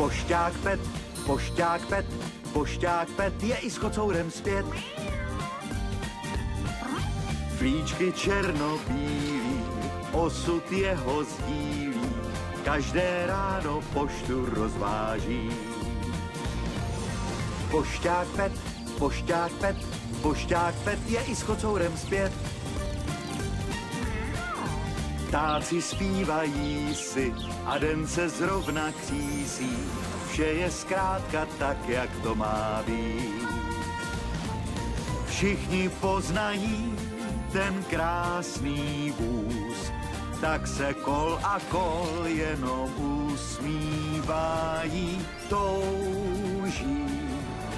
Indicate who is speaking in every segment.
Speaker 1: Pošťák Pet, pošťák Pet, pošťák Pet je i s kocourem zpět. Flíčky černobílý, osud jeho sdílí, každé ráno poštu rozváží. Pošťák Pet, pošťák Pet, pošťák Pet je i s kocourem zpět. Ptáci zpívají si a den se zrovna křísí, vše je zkrátka tak, jak to má být. Všichni poznají ten krásný vůz, tak se kol a kol jenom usmívají, touží.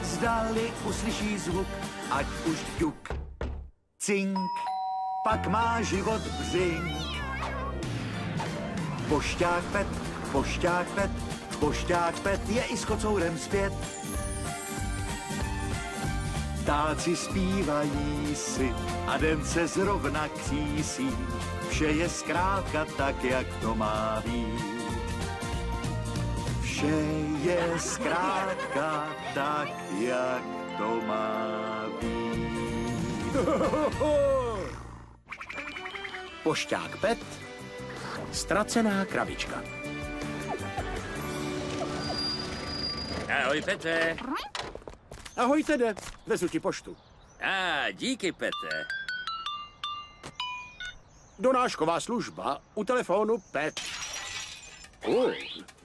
Speaker 1: Zdali uslyší zvuk, ať už ťuk, cink, pak má život břink. Pošťák Pet, pošťák Pet, pošťák Pet je i s kocourem zpět. Ptáci zpívají si a den se zrovna křísí, vše je zkrátka tak, jak to má být. Vše je zkrátka tak, jak to má být.
Speaker 2: Pošťák Pet, ztracená krabička.
Speaker 3: Ahoj, Pete.
Speaker 2: Ahoj, Tede, vezu ti poštu.
Speaker 3: Díky, Pete.
Speaker 2: Donášková služba u telefonu Pet.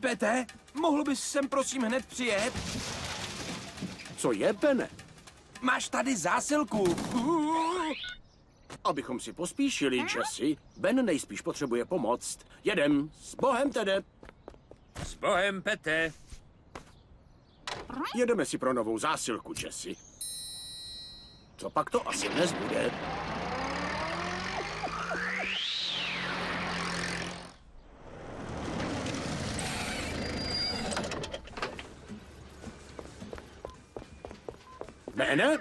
Speaker 4: Pete, mohl bys sem prosím hned přijet?
Speaker 2: Co je, Bene?
Speaker 4: Máš tady zásilku.
Speaker 2: Abychom si pospíšili, Jessie, Ben nejspíš potřebuje pomoc. Jedem, s Bohem, Tede.
Speaker 3: S Bohem, Pete.
Speaker 2: Jedeme si pro novou zásilku, Jessie. Co pak to asi dnes bude? Bene?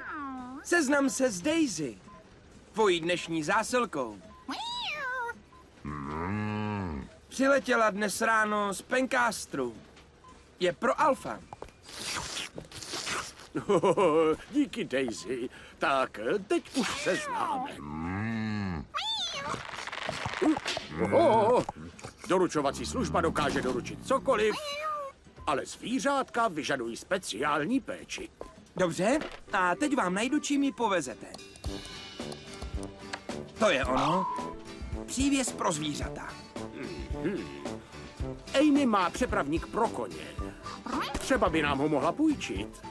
Speaker 4: Seznam se s Daisy. Tvojí dnešní zásilkou. Přiletěla dnes ráno z Pencastru. Je pro Alfa.
Speaker 2: Díky, Daisy. Tak, teď už se známe. Doručovací služba dokáže doručit cokoliv, ale zvířátka vyžadují speciální péči.
Speaker 4: Dobře, a teď vám najdu, čím ji povezete. To je ono. Přívěs pro zvířata.
Speaker 2: Amy má přepravník pro koně. Třeba by nám ho mohla půjčit.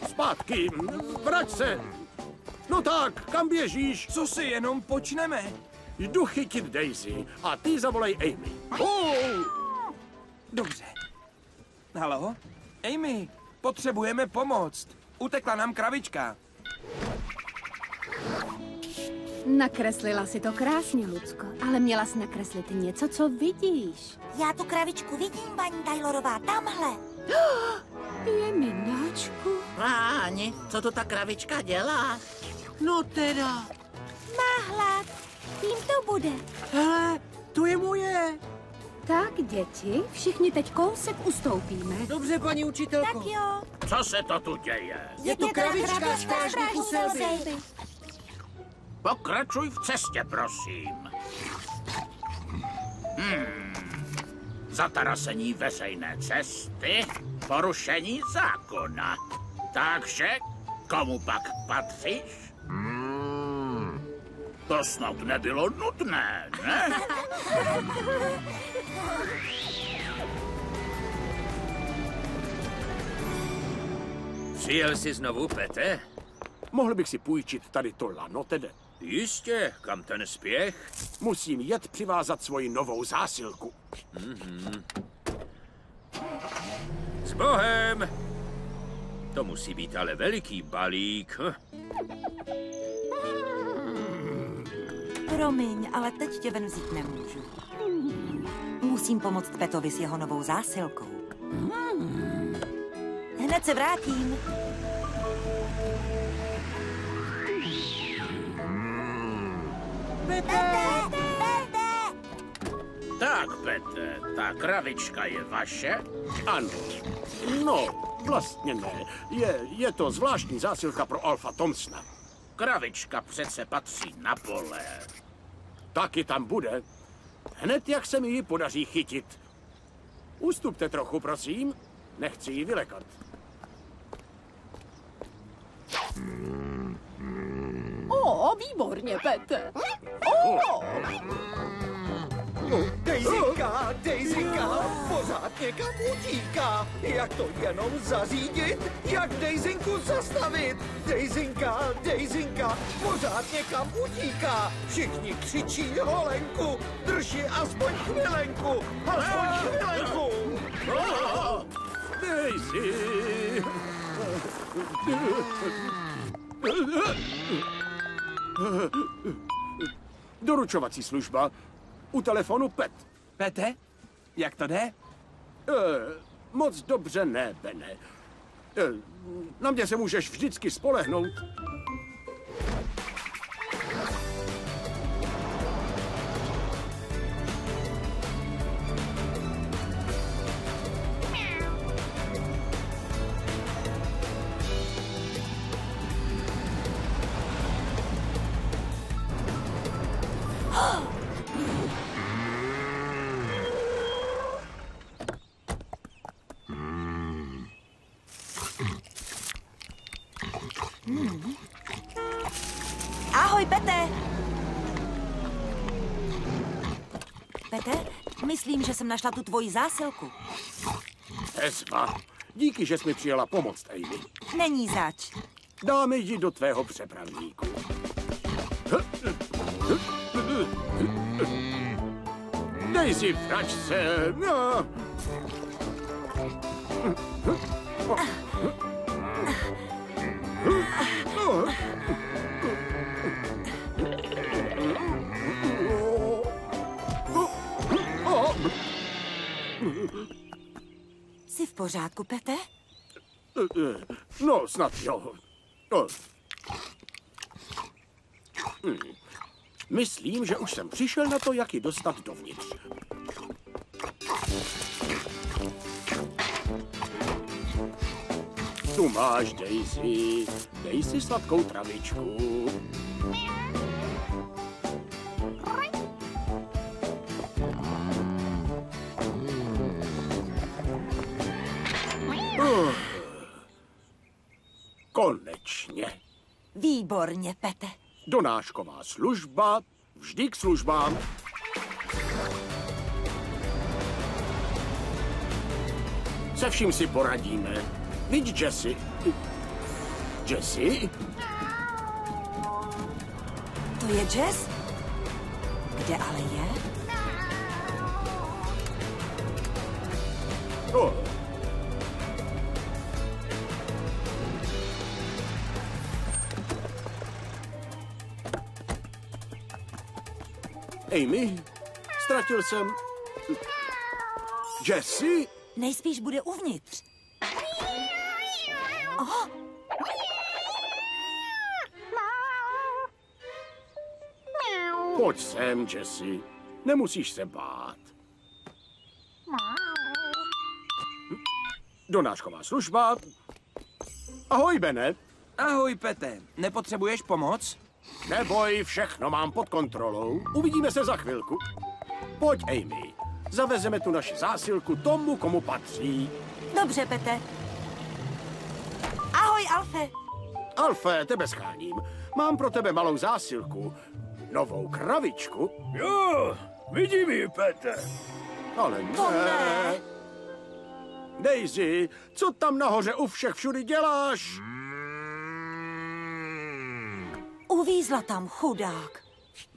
Speaker 2: Zpátky, vrať se. No tak, kam běžíš?
Speaker 4: Co si jenom počneme?
Speaker 2: Jdu chytit Daisy a ty zavolej Amy.
Speaker 4: Dobře. Haló? Amy, potřebujeme pomoc. Utekla nám krabička.
Speaker 5: Nakreslila si to krásně, Lucko, ale měla jsi nakreslit něco, co vidíš.
Speaker 6: Já tu kravičku vidím, paní Taylorová, tamhle.
Speaker 5: Je mináčku.
Speaker 7: Páni, co to ta kravička dělá? No teda.
Speaker 6: Má hlad. Tím to bude.
Speaker 7: Hele, to je moje.
Speaker 5: Tak, děti, všichni teď kousek ustoupíme.
Speaker 7: Dobře, paní učitelko.
Speaker 6: Tak jo.
Speaker 2: Co se to tu děje?
Speaker 7: Je to kravička strážníku Selby.
Speaker 2: Pokračuj v cestě, prosím. Zatarasení veřejné cesty, porušení zákona. Takže, komu pak patříš? To snad nebylo nutné, ne?
Speaker 3: Přijel jsi znovu, Pete?
Speaker 2: Mohl bych si půjčit tady to lano, Tede?
Speaker 3: Jistě, kam ten spěch?
Speaker 2: Musím jet přivázat svoji novou zásilku.
Speaker 3: S Bohem! To musí být ale veliký balík.
Speaker 6: Promiň, ale teď tě ven vzít nemůžu. Musím pomoct Petovi s jeho novou zásilkou. Hned se vrátím.
Speaker 7: Pete!
Speaker 6: Pete!
Speaker 3: Pete, ta kravička je vaše?
Speaker 2: Ano. No, vlastně ne. Je to zvláštní zásilka pro Alfa Thompsona.
Speaker 3: Kravička přece patří na pole.
Speaker 2: Taky tam bude. Hned jak se mi ji podaří chytit. Ustupte trochu, prosím. Nechci ji vylekat.
Speaker 5: O, výborně, Pete.
Speaker 8: Daisyka, pořád někam utíká. Jak to jenom zařídit? Jak Daisynku zastavit? Daisyka, pořád někam utíká. Všichni křičí holenku, drž ji aspoň chvilenku,
Speaker 2: Daisy! Doručovací služba. U telefonu Pet.
Speaker 4: Pete, jak to jde?
Speaker 2: Moc dobře ne, Bene. Na mě se můžeš vždycky spolehnout.
Speaker 6: Ahoj, Pete. Pete, myslím, že jsem našla tu tvoji zásilku.
Speaker 2: Ezva, díky, že jsi mi přijela pomoct, Amy.
Speaker 6: Není zač.
Speaker 2: Dáme ji do tvého přepravníku. Daisy, vrať se. No.
Speaker 6: Jsi v pořádku, Pete?
Speaker 2: No, snad jo. Myslím, že už jsem přišel na to, jak ji dostat dovnitř. Tu máš, Daisy. Dej si sladkou travičku. Konečně.
Speaker 6: Výborně, Pete.
Speaker 2: Donášková služba, vždy k službám. Se vším si poradíme. Viď, Jessie. Jessie?
Speaker 6: To je Jess? Kde ale je?
Speaker 2: Amy, ztratil jsem... Jessie?
Speaker 6: Nejspíš bude uvnitř. Oh.
Speaker 2: Pojď sem, Jessie. Nemusíš se bát. Donášková služba. Ahoj, Bene.
Speaker 4: Ahoj, Pete. Nepotřebuješ pomoc?
Speaker 2: Neboj, všechno mám pod kontrolou. Uvidíme se za chvilku. Pojď, Amy. Zavezeme tu naši zásilku tomu, komu patří.
Speaker 6: Dobře, Pete. Ahoj, Alfe.
Speaker 2: Alfe, tebe scháním. Mám pro tebe malou zásilku. Novou kravičku.
Speaker 3: Jo, vidím ji, Pete.
Speaker 2: Ale ne.
Speaker 6: To ne.
Speaker 2: Daisy, co tam nahoře u všech všudy děláš?
Speaker 6: Uvízla tam, chudák.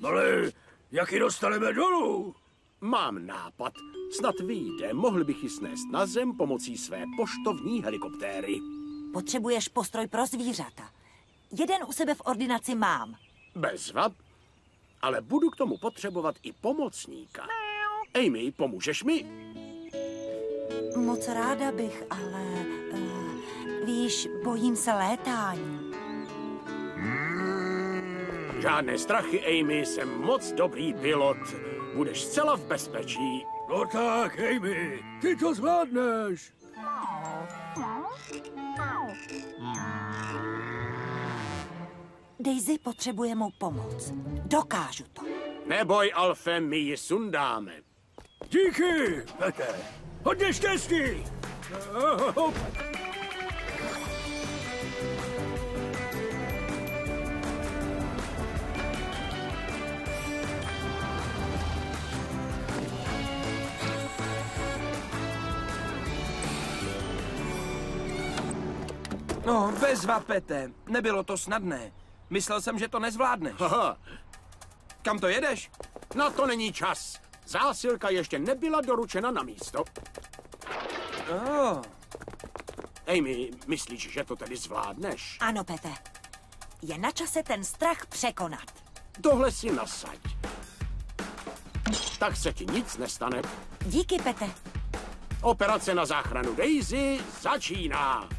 Speaker 3: Ale jak ji dostaneme dolů?
Speaker 2: Mám nápad. Snad vyjde, mohl bych ji snést na zem pomocí své poštovní helikoptéry.
Speaker 6: Potřebuješ postroj pro zvířata. Jeden u sebe v ordinaci mám.
Speaker 2: Bezva, ale budu k tomu potřebovat i pomocníka. Amy, pomůžeš mi?
Speaker 6: Moc ráda bych, ale... víš, bojím se létání.
Speaker 2: Žádné strachy, Amy, jsem moc dobrý pilot. Budeš zcela v bezpečí.
Speaker 3: No tak, Amy, ty to zvládneš.
Speaker 6: Daisy potřebuje mou pomoc. Dokážu to.
Speaker 2: Neboj, Alfe, my ji sundáme.
Speaker 3: Díky, Pete. Hodně štěstí. Hop.
Speaker 4: No, bezva, Pete. Nebylo to snadné. Myslel jsem, že to nezvládneš.
Speaker 2: Haha,
Speaker 4: Kam to jedeš?
Speaker 2: na to není čas. Zásilka ještě nebyla doručena na místo.
Speaker 4: Oh.
Speaker 2: Amy, myslíš, že to tedy zvládneš?
Speaker 6: Ano, Pete. Je na čase ten strach překonat.
Speaker 2: Tohle si nasaď. Tak se ti nic nestane.
Speaker 6: Díky, Pete.
Speaker 2: Operace na záchranu Daisy začíná.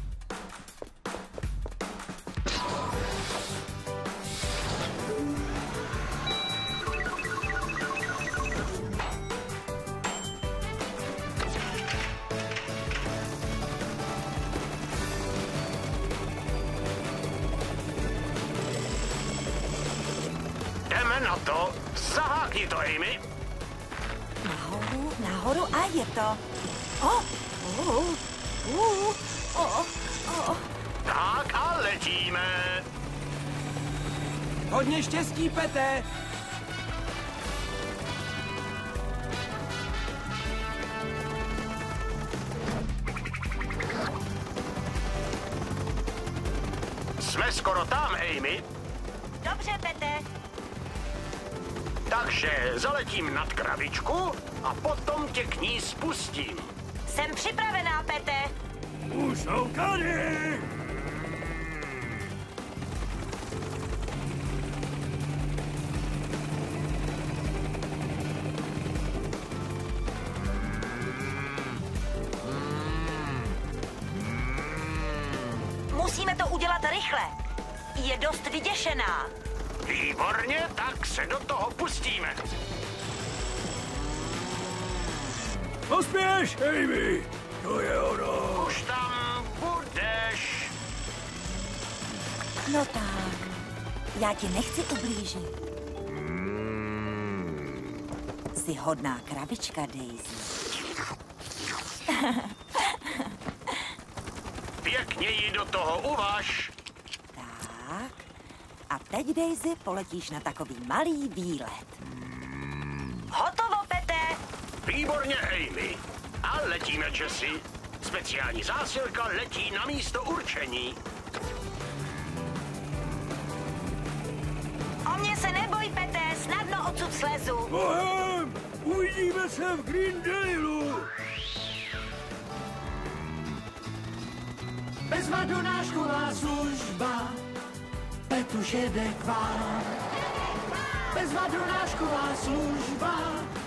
Speaker 2: Jdeme na to. Zahákni to, Amy.
Speaker 6: Nahoru, nahoru a je to.
Speaker 2: Tak a letíme.
Speaker 4: Hodně štěstí, Pete.
Speaker 2: Jsme skoro tam, Amy.
Speaker 6: Dobře, Pete.
Speaker 2: Takže zaletím nad krabičku a potom tě k ní spustím.
Speaker 6: Jsem připravená, Pete.
Speaker 3: Už jsou tady.
Speaker 6: Musíme to udělat rychle. Je dost vyděšená.
Speaker 2: Výborně, tak se do toho pustíme.
Speaker 3: Pospěš, Amy. To je ono.
Speaker 2: Už tam budeš.
Speaker 6: No tak. Já ti nechci ublížit. Jsi hodná krabička, Daisy.
Speaker 2: Pěkně jí do toho uvaž.
Speaker 6: Tak. A teď, Daisy, poletíš na takový malý výlet. Hotovo, Pete!
Speaker 2: Výborně, Amy. A letíme, Jessie. Speciální zásilka letí na místo určení.
Speaker 6: O mě se neboj, Pete, snadno odsud slezu.
Speaker 3: Bohem, uvidíme se v Greendaleu.
Speaker 8: Bezvadonášková služba, Petuš jede k vám. Bezvadonášková služba.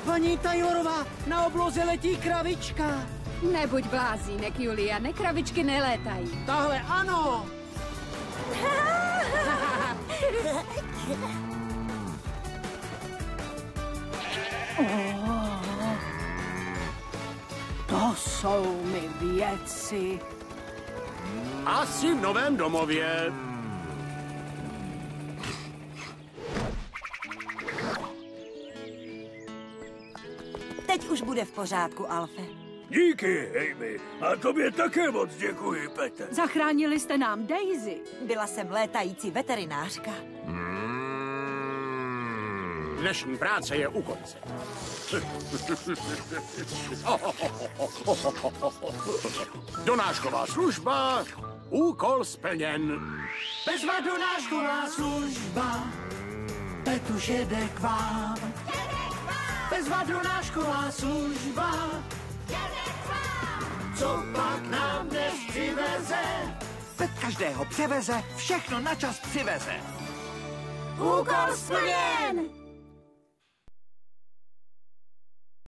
Speaker 7: Paní Tajorová, na obloze letí kravička.
Speaker 5: Nebuď blázínek, Juliane, kravičky nelétají.
Speaker 7: Tahle ano.
Speaker 9: To jsou mi věci.
Speaker 2: Asi v novém domově.
Speaker 6: Teď už bude v pořádku, Alfe.
Speaker 3: Díky, Amy. A tobě také moc děkuji, Pete.
Speaker 9: Zachránili jste nám Daisy.
Speaker 6: Byla jsem létající veterinářka.
Speaker 2: Dnešní práce je u konce. Donášková služba, úkol splněn.
Speaker 8: Bezvadonášková služba, Petuš jede k vám. Bezvadonášková služba, co pak nám dnes přiveze?
Speaker 1: Pet každého převeze, všechno na čas přiveze.
Speaker 5: Úkol splněn!